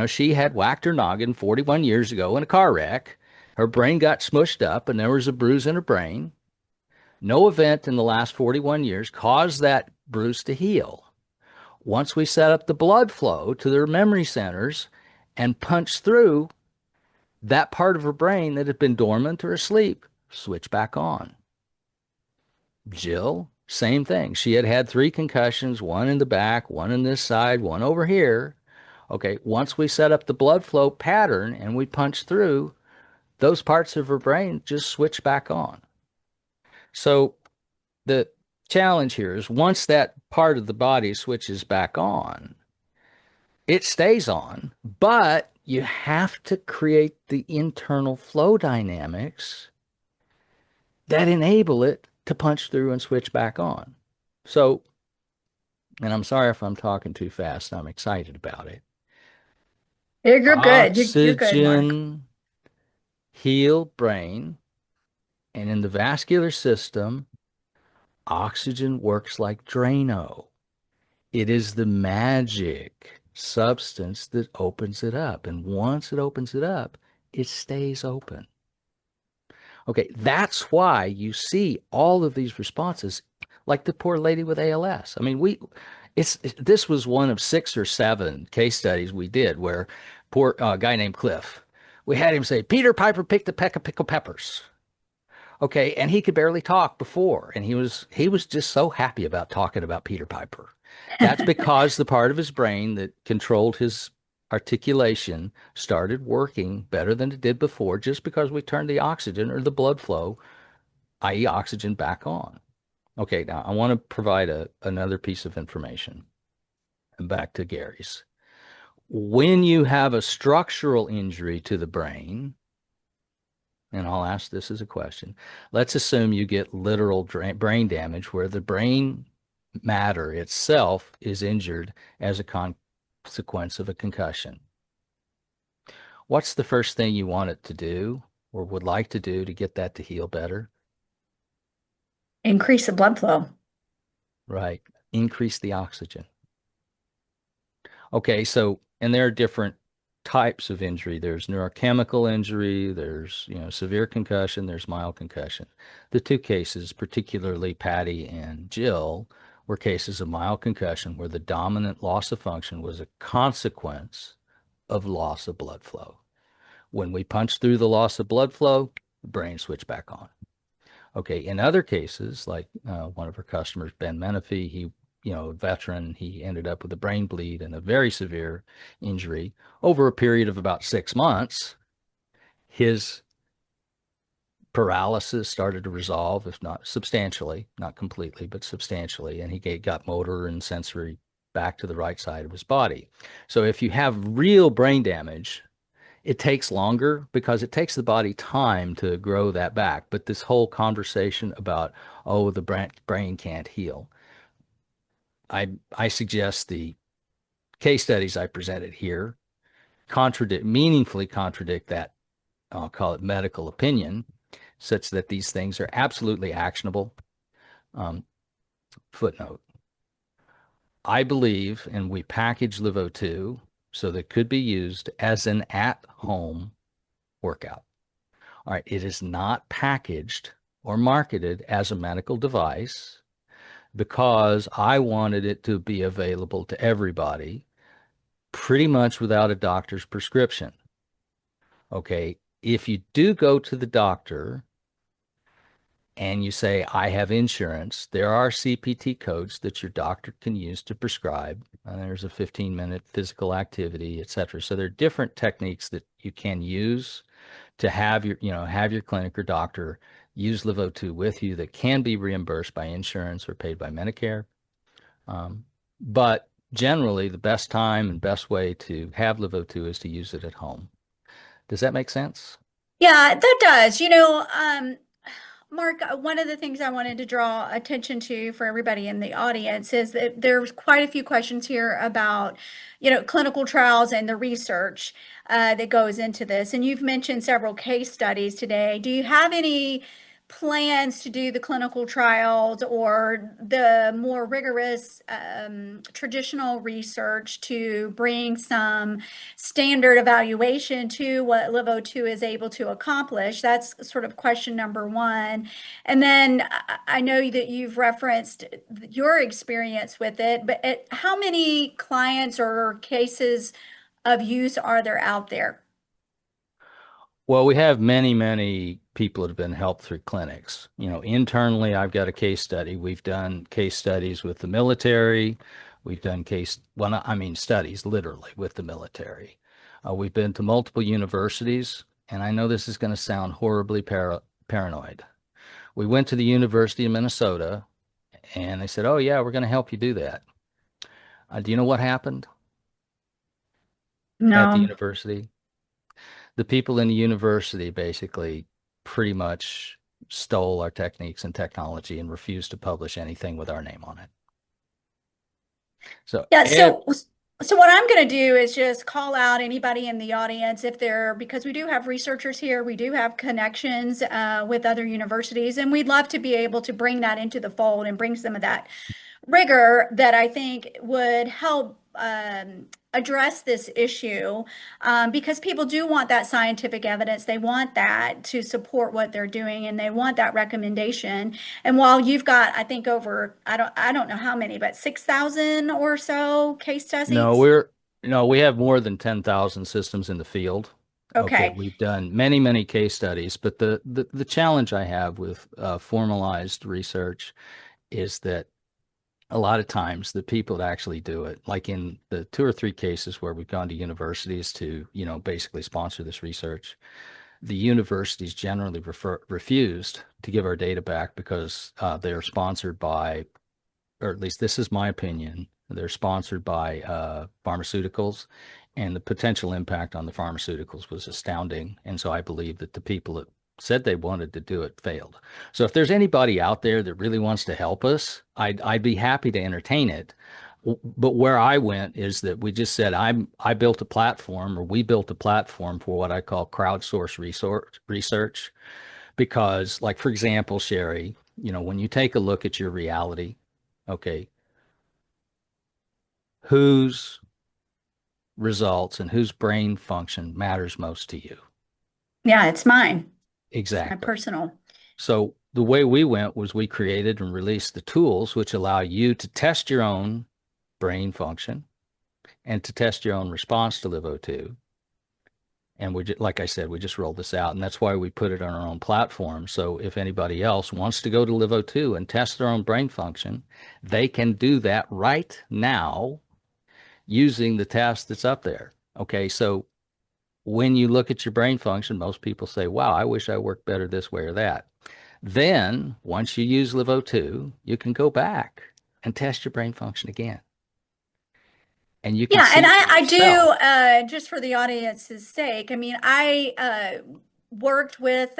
Speaker 2: she had whacked her noggin 41 years ago in a car wreck. Her brain got smushed up, and there was a bruise in her brain. No event in the last 41 years caused that bruise to heal. Once we set up the blood flow to their memory centers and punched through, that part of her brain that had been dormant or asleep switched back on. Jill, same thing. She had had 3 concussions, one in the back, one in this side, one over here. Okay, once we set up the blood flow pattern and we punched through, those parts of her brain just switch back on. So the challenge here is once that part of the body switches back on, it stays on, but you have to create the internal flow dynamics that enable it to punch through and switch back on. So, and I'm sorry if I'm talking too fast. I'm excited about it.
Speaker 1: You're good. You're good, Mark.
Speaker 2: Oxygen, heal brain, and in the vascular system, oxygen works like Drano. It is the magic substance that opens it up. And once it opens it up, it stays open. Okay, that's why you see all of these responses, like the poor lady with ALS. I mean, this was one of 6 or 7 case studies we did where poor guy named Cliff, we had him say, Peter Piper picked a peck of pickled peppers. Okay, and he could barely talk before, and he was just so happy about talking about Peter Piper. That's because the part of his brain that controlled his articulation started working better than it did before, just because we turned the oxygen or the blood flow, i.e., oxygen, back on. Okay, now I want to provide another piece of information. And back to Gary's. When you have a structural injury to the brain, and I'll ask this as a question. Let's assume you get literal brain damage where the brain matter itself is injured as a consequence of a concussion. What's the first thing you want it to do or would like to do to get that to heal better?
Speaker 1: Increase the blood flow.
Speaker 2: Right. Increase the oxygen. Okay, so, and there are different types of injury. There's neurochemical injury, there's, severe concussion, there's mild concussion. The 2 cases, particularly Patty and Jill, were cases of mild concussion where the dominant loss of function was a consequence of loss of blood flow. When we punched through the loss of blood flow, the brain switched back on. Okay, in other cases, like one of our customers, Ben Menifee, he veteran, he ended up with a brain bleed and a very severe injury over a period of about 6 months. His paralysis started to resolve, if not substantially, not completely, but substantially, and he got motor and sensory back to the right side of his body. So if you have real brain damage, it takes longer because it takes the body time to grow that back. But this whole conversation about, oh, the brain can't heal, I suggest the case studies I presented here meaningfully contradict that, I'll call it medical opinion, such that these things are absolutely actionable. Footnote. I believe, and we package LiveO2 so that it could be used as an at-home workout. All right, it is not packaged or marketed as a medical device because I wanted it to be available to everybody pretty much without a doctor's prescription. Okay, if you do go to the doctor and you say, I have insurance, there are CPT codes that your doctor can use to prescribe. There's a 15-minute physical activity, et cetera. So there are different techniques that you can use to have your clinic or doctor use LiveO2 with you that can be reimbursed by insurance or paid by Medicare. But generally, the best time and best way to have LiveO2 is to use it at home. Does that make sense?
Speaker 1: Yeah, that does. Mark, one of the things I wanted to draw attention to for everybody in the audience is that there's quite a few questions here about, clinical trials and the research that goes into this. And you've mentioned several case studies today. Do you have any plans to do the clinical trials or the more rigorous traditional research to bring some standard evaluation to what LiveO2 is able to accomplish? That's sort of question number one. And then I know that you've referenced your experience with it, but how many clients or cases of use are there out there?
Speaker 2: Well, we have many, many people that have been helped through clinics. You know, internally, I've got a case study. We've done case studies with the military. We've done studies literally with the military. We've been to multiple universities, and I know this is going to sound horribly paranoid. We went to the University of Minnesota, and they said, "Oh, yeah, we're going to help you do that." Do you know what happened at the
Speaker 1: No.
Speaker 2: university? The people in the university basically pretty much stole our techniques and technology and refused to publish anything with our name on it. So,
Speaker 1: Yeah, so what I'm going to do is just call out anybody in the audience if they're, because we do have researchers here, we do have connections with other universities, and we'd love to be able to bring that into the fold and bring some of that rigor that I think would help address this issue, because people do want that scientific evidence. They want that to support what they're doing, and they want that recommendation. And while you've got, I think over, I don't know how many, but 6,000 or so case
Speaker 2: no,
Speaker 1: studies.
Speaker 2: we have more than 10,000 systems in the field. Okay,
Speaker 1: Okay.
Speaker 2: we've done many, many case studies, but the challenge I have with formalized research is that a lot of times the people that actually do it, like in the 2 or 3 cases where we've gone to universities to, basically sponsor this research, the universities generally refused to give our data back because they're sponsored by, or at least this is my opinion, they're sponsored by pharmaceuticals, and the potential impact on the pharmaceuticals was astounding. And so I believe that the people that said they wanted to do it failed. So if there's anybody out there that really wants to help us, I'd be happy to entertain it. But where I went is that we just said I built a platform, or we built a platform for what I call crowdsource research, because, like, for example, Sherry, when you take a look at your reality, okay, whose results and whose brain function matters most to you?
Speaker 1: Yeah, it's mine. It's my
Speaker 2: Exactly.
Speaker 1: personal.
Speaker 2: So the way we went was we created and released the tools which allow you to test your own brain function and to test your own response to LiveO2. And like I said, we just rolled this out, and that's why we put it on our own platform. So if anybody else wants to go to LiveO2 and test their own brain function, they can do that right now using the test that's up there. Okay, so when you look at your brain function, most people say, wow, I wish I worked better this way or that. Then once you use LiveO2, you can go back and test your brain function again. And you can
Speaker 1: Yeah, and
Speaker 2: see for
Speaker 1: I
Speaker 2: yourself.
Speaker 1: do, just for the audience's sake, I mean, I worked with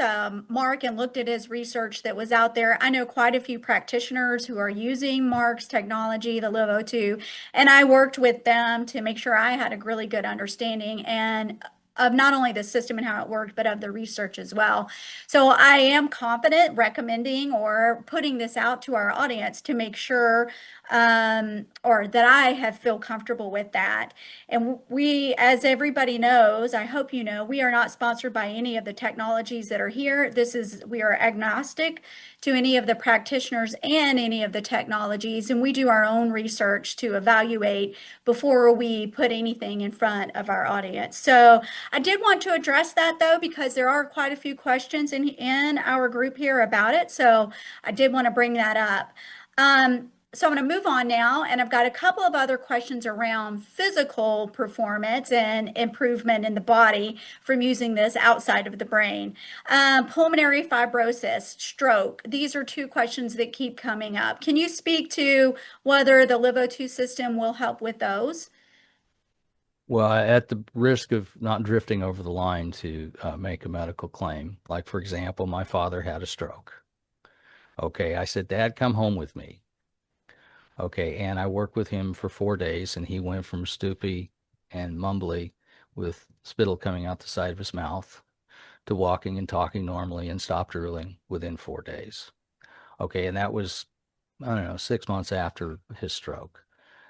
Speaker 1: Mark and looked at his research that was out there. I know quite a few practitioners who are using Mark's technology, the LiveO2, and I worked with them to make sure I had a really good understanding and of not only the system and how it worked, but of the research as well. So I am confident recommending or putting this out to our audience to make sure or that I have feel comfortable with that. And we, as everybody knows, I hope you know, we are not sponsored by any of the technologies that are here. We are agnostic to any of the practitioners and any of the technologies, and we do our own research to evaluate before we put anything in front of our audience. So I did want to address that though, because there are quite a few questions in our group here about it. So I did want to bring that up. So I'm going to move on now, and I've got a couple of other questions around physical performance and improvement in the body from using this outside of the brain. Pulmonary fibrosis, stroke. These are two questions that keep coming up. Can you speak to whether the LiveO2 system will help with those?
Speaker 2: Well, at the risk of not drifting over the line to make a medical claim, like, for example, my father had a stroke. Okay, I said, Dad, come home with me. Okay, and I worked with him for 4 days, and he went from stoopy and mumbly with spittle coming out the side of his mouth to walking and talking normally and stopped drooling within 4 days. Okay, and that was, I don't know, 6 months after his stroke.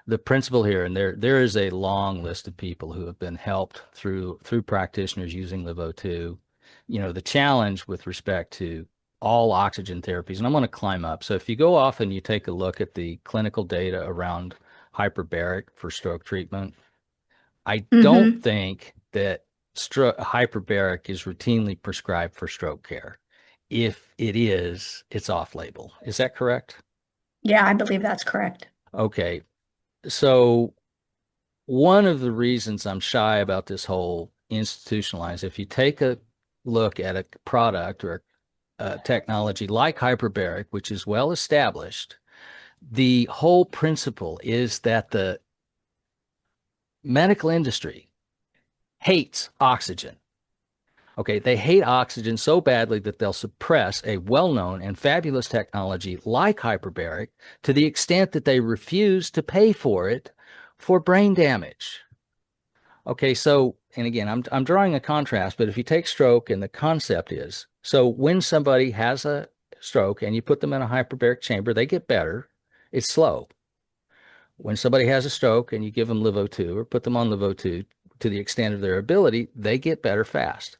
Speaker 2: The principle here, and there is a long list of people who have been helped through practitioners using LiveO2. You know, the challenge with respect to all oxygen therapies, and I'm going to climb up. So if you go off and you take a look at the clinical data around hyperbaric for stroke treatment, I don't think that hyperbaric is routinely prescribed for stroke care. If it is, it's off-label. Is that correct?
Speaker 1: Yeah, I believe that's correct.
Speaker 2: Okay. So one of the reasons I'm shy about this whole institutionalized, if you take a look at a product or a technology like hyperbaric, which is well established, the whole principle is that the medical industry hates oxygen. Okay, they hate oxygen so badly that they'll suppress a well-known and fabulous technology like hyperbaric to the extent that they refuse to pay for it for brain damage. Okay, so, and again, I'm drawing a contrast, but if you take stroke, and the concept is, so when somebody has a stroke and you put them in a hyperbaric chamber, they get better. It's slow. When somebody has a stroke and you give them LiveO2 or put them on LiveO2 to the extent of their ability, they get better fast.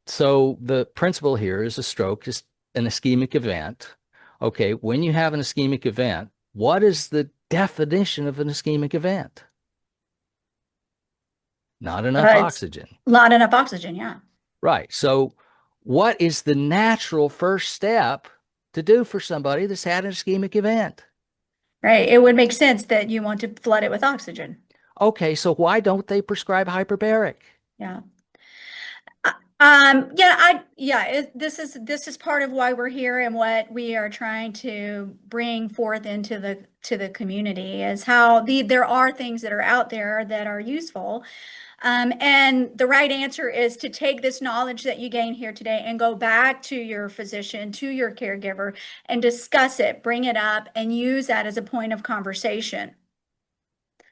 Speaker 2: So the principle here is a stroke is an ischemic event. Okay, when you have an ischemic event, what is the definition of an ischemic event? Not enough oxygen.
Speaker 1: Not enough oxygen, yeah.
Speaker 2: Right. So what is the natural first step to do for somebody that's had an ischemic event?
Speaker 1: Right. It would make sense that you want to flood it with oxygen.
Speaker 2: Okay, so why don't they prescribe hyperbaric?
Speaker 1: Yeah. This is part of why we're here and what we are trying to bring forth into the community is how there are things that are out there that are useful. And the right answer is to take this knowledge that you gain here today and go back to your physician, to your caregiver, and discuss it, bring it up, and use that as a point of conversation.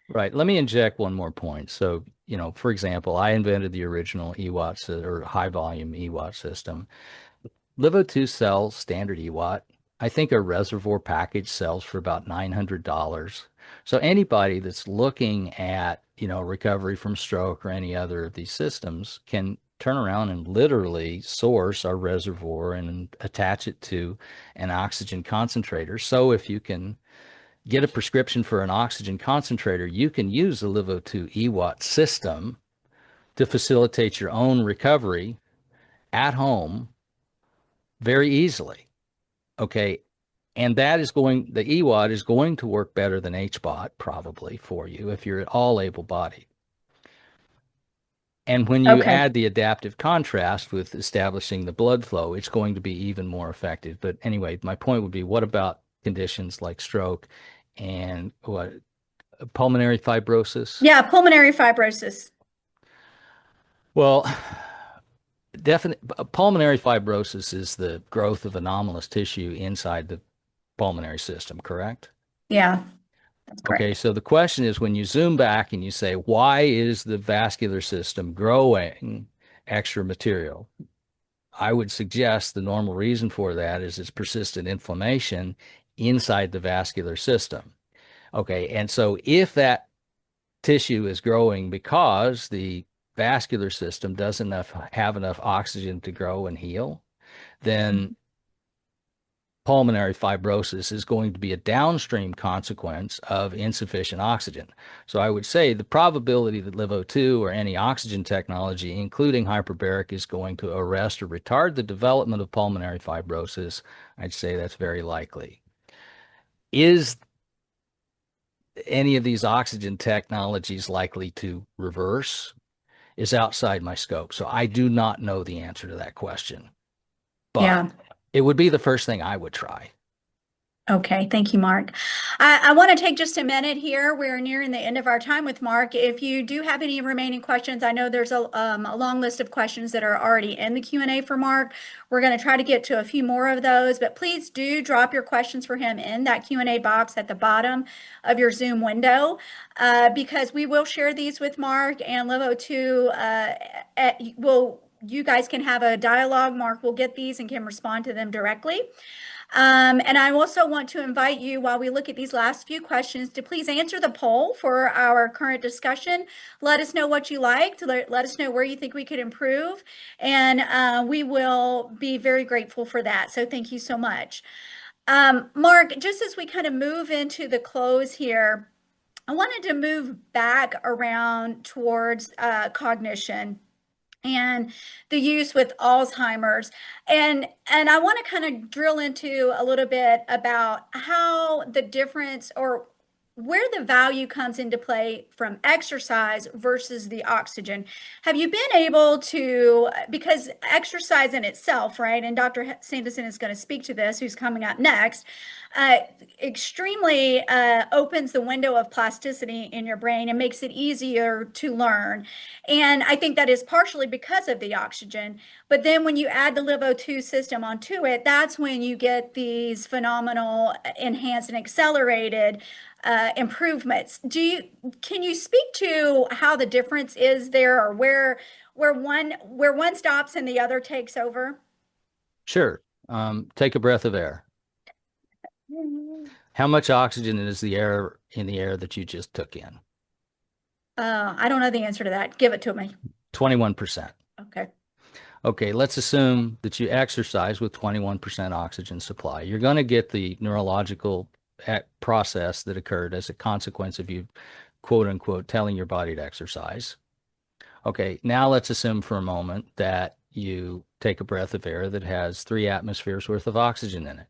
Speaker 2: Right. Let me inject one more point. So, you know, for example, I invented the original EWAT or high volume EWAT system. LiveO2 sells standard EWAT. I think a reservoir package sells for about $900. So anybody that's looking at, you know, recovery from stroke or any other of these systems can turn around and literally source our reservoir and attach it to an oxygen concentrator. So if you can get a prescription for an oxygen concentrator, you can use the LiveO2 EWAT system to facilitate your own recovery at home very easily. Okay. And that is the EWAT is going to work better than HBOT probably for you if you're at all able-bodied. And when you add the adaptive contrast with establishing the blood flow, it's going to be even more effective. But anyway, my point would be, what about conditions like stroke and pulmonary fibrosis?
Speaker 1: Yeah, pulmonary fibrosis.
Speaker 2: Well, pulmonary fibrosis is the growth of anomalous tissue inside the pulmonary system, correct?
Speaker 1: Yeah, that's correct.
Speaker 2: Okay, so the question is, when you zoom back and you say, why is the vascular system growing extra material? I would suggest the normal reason for that is it's persistent inflammation inside the vascular system. Okay, and so if that tissue is growing because the vascular system doesn't have enough oxygen to grow and heal, then pulmonary fibrosis is going to be a downstream consequence of insufficient oxygen. So I would say the probability that LiveO2 or any oxygen technology, including hyperbaric, is going to arrest or retard the development of pulmonary fibrosis, I'd say that's very likely. Is any of these oxygen technologies likely to reverse? Is outside my scope. So I do not know the answer to that question. But it would be the first thing I would try.
Speaker 1: Okay, thank you, Mark. I want to take just a minute here. We're nearing the end of our time with Mark. If you do have any remaining questions, I know there's a long list of questions that are already in the Q&A for Mark. We're going to try to get to a few more of those, but please do drop your questions for him in that Q&A box at the bottom of your Zoom window, because we will share these with Mark, and LiveO2 will you guys can have a dialogue. Mark will get these and can respond to them directly. And I also want to invite you, while we look at these last few questions, to please answer the poll for our current discussion. Let us know what you liked. Let us know where you think we could improve. And we will be very grateful for that. So thank you so much. Mark, just as we kind of move into the close here, I wanted to move back around towards cognition and the use with Alzheimer's. And I want to kind of drill into a little bit about how the difference, or where the value comes into play from exercise versus the oxygen. Have you been able to, because exercise in itself, right? And Dr. Sanderson is going to speak to this, who's coming up next, extremely opens the window of plasticity in your brain and makes it easier to learn. And I think that is partially because of the oxygen. But then when you add the LiveO2 system onto it, that's when you get these phenomenal enhanced and accelerated improvements. Can you speak to how the difference is there, or where one stops and the other takes over?
Speaker 2: Sure. Take a breath of air. How much oxygen is in the air that you just took in?
Speaker 1: I don't know the answer to that. Give it to me.
Speaker 2: 21%.
Speaker 1: Okay.
Speaker 2: Okay, let's assume that you exercise with 21% oxygen supply. You're going to get the neurological process that occurred as a consequence of you, quote unquote, telling your body to exercise. Okay, now let's assume for a moment that you take a breath of air that has 3 atmospheres worth of oxygen in it.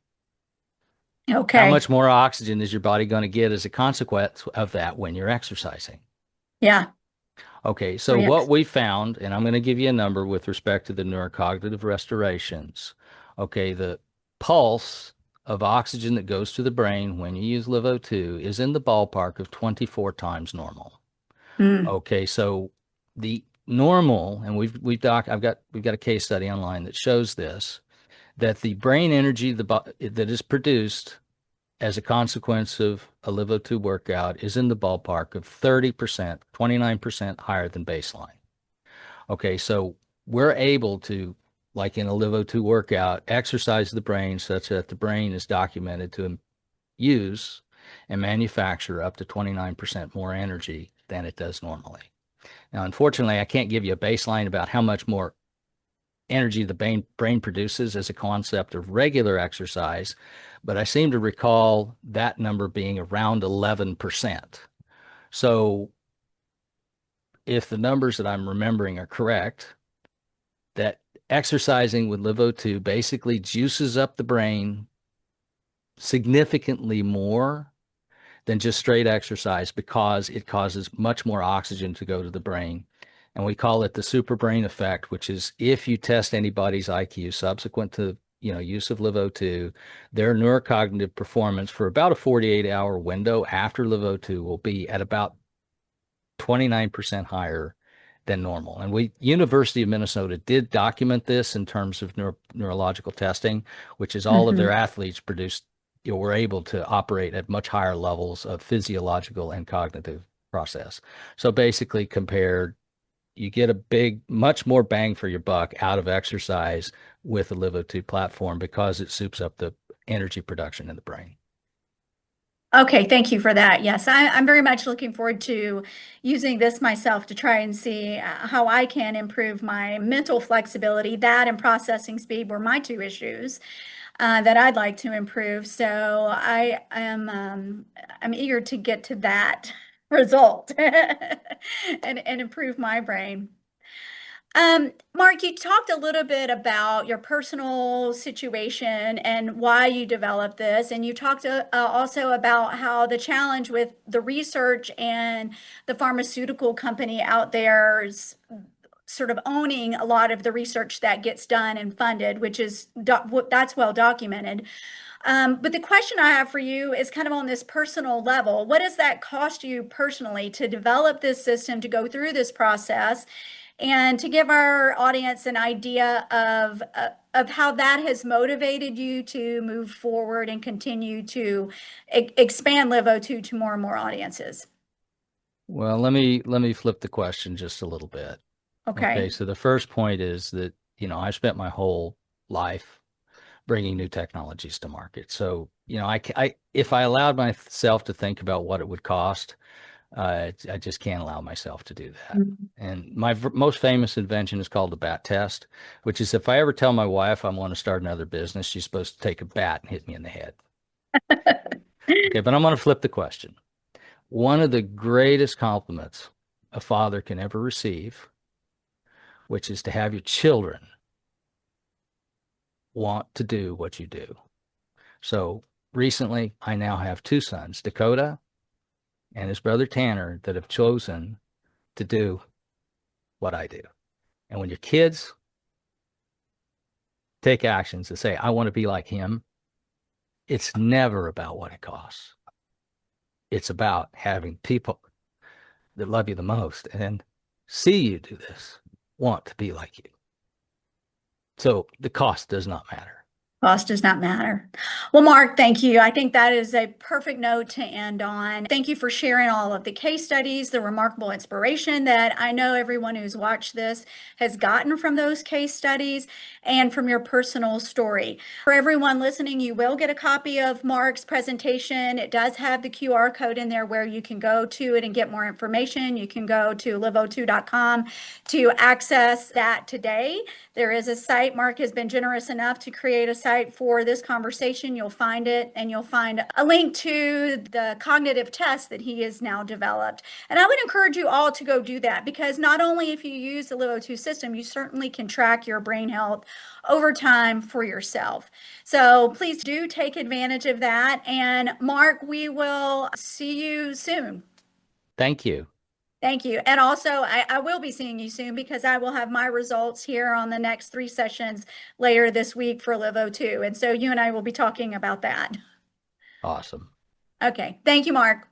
Speaker 1: Okay.
Speaker 2: How much more oxygen is your body going to get as a consequence of that when you're exercising?
Speaker 1: Yeah.
Speaker 2: Okay, so what we found, and I'm going to give you a number with respect to the neurocognitive restorations. Okay, the pulse of oxygen that goes to the brain when you use LiveO2 is in the ballpark of 24 times normal. Okay, so the normal, and we've got a case study online that shows this, that the brain energy that is produced as a consequence of a LiveO2 workout is in the ballpark of 30%, 29% higher than baseline. Okay, so we're able to, like in a LiveO2 workout, exercise the brain such that the brain is documented to use and manufacture up to 29% more energy than it does normally. Now, unfortunately, I can't give you a baseline about how much more energy the brain produces as a concept of regular exercise, but I seem to recall that number being around 11%. So if the numbers that I'm remembering are correct, that exercising with LiveO2 basically juices up the brain significantly more than just straight exercise, because it causes much more oxygen to go to the brain. And we call it the super brain effect, which is if you test anybody's IQ subsequent to use of LiveO2, their neurocognitive performance for about a 48-hour window after LiveO2 will be at about 29% higher than normal. And University of Minnesota did document this in terms of neurological testing, which is all of their athletes were able to operate at much higher levels of physiological and cognitive process. So basically compared, you get much more bang for your buck out of exercise with the LiveO2 platform because it soups up the energy production in the brain.
Speaker 1: Okay, thank you for that. Yes, I'm very much looking forward to using this myself to try and see how I can improve my mental flexibility. That and processing speed were my 2 issues that I'd like to improve. So I'm eager to get to that result and improve my brain. Mark, you talked a little bit about your personal situation and why you developed this, and you talked also about how the challenge with the research and the pharmaceutical company out there is sort of owning a lot of the research that gets done and funded, which is that's well documented. But the question I have for you is kind of on this personal level. What does that cost you personally to develop this system, to go through this process, and to give our audience an idea of how that has motivated you to move forward and continue to expand LiveO2 to more and more audiences?
Speaker 2: Well, let me flip the question just a little bit.
Speaker 1: Okay.
Speaker 2: So the first point is that, I spent my whole life bringing new technologies to market. So, if I allowed myself to think about what it would cost, I just can't allow myself to do that. And my most famous invention is called the bat test, which is if I ever tell my wife I want to start another business, she's supposed to take a bat and hit me in the head. Okay, but I'm going to flip the question. One of the greatest compliments a father can ever receive, which is to have your children want to do what you do. So recently, I now have two sons, Dakota and his brother Tanner, that have chosen to do what I do. And when your kids take actions to say, I want to be like him, it's never about what it costs. It's about having people that love you the most and see you do this, want to be like you. So the cost does not matter.
Speaker 1: Cost does not matter. Well, Mark, thank you. I think that is a perfect note to end on. Thank you for sharing all of the case studies, the remarkable inspiration that I know everyone who's watched this has gotten from those case studies and from your personal story. For everyone listening, you will get a copy of Mark's presentation. It does have the QR code in there where you can go to it and get more information. You can go to livo2.com to access that today. There is a site. Mark has been generous enough to create a site for this conversation. You'll find it, and you'll find a link to the cognitive test that he has now developed. And I would encourage you all to go do that, because not only if you use the Livo2 system, you certainly can track your brain health over time for yourself. So please do take advantage of that. And Mark, we will see you soon.
Speaker 2: Thank you.
Speaker 1: Thank you. And also, I will be seeing you soon, because I will have my results here on the next 3 sessions later this week for Livo2. And so you and I will be talking about that.
Speaker 2: Awesome.
Speaker 1: Okay. Thank you, Mark.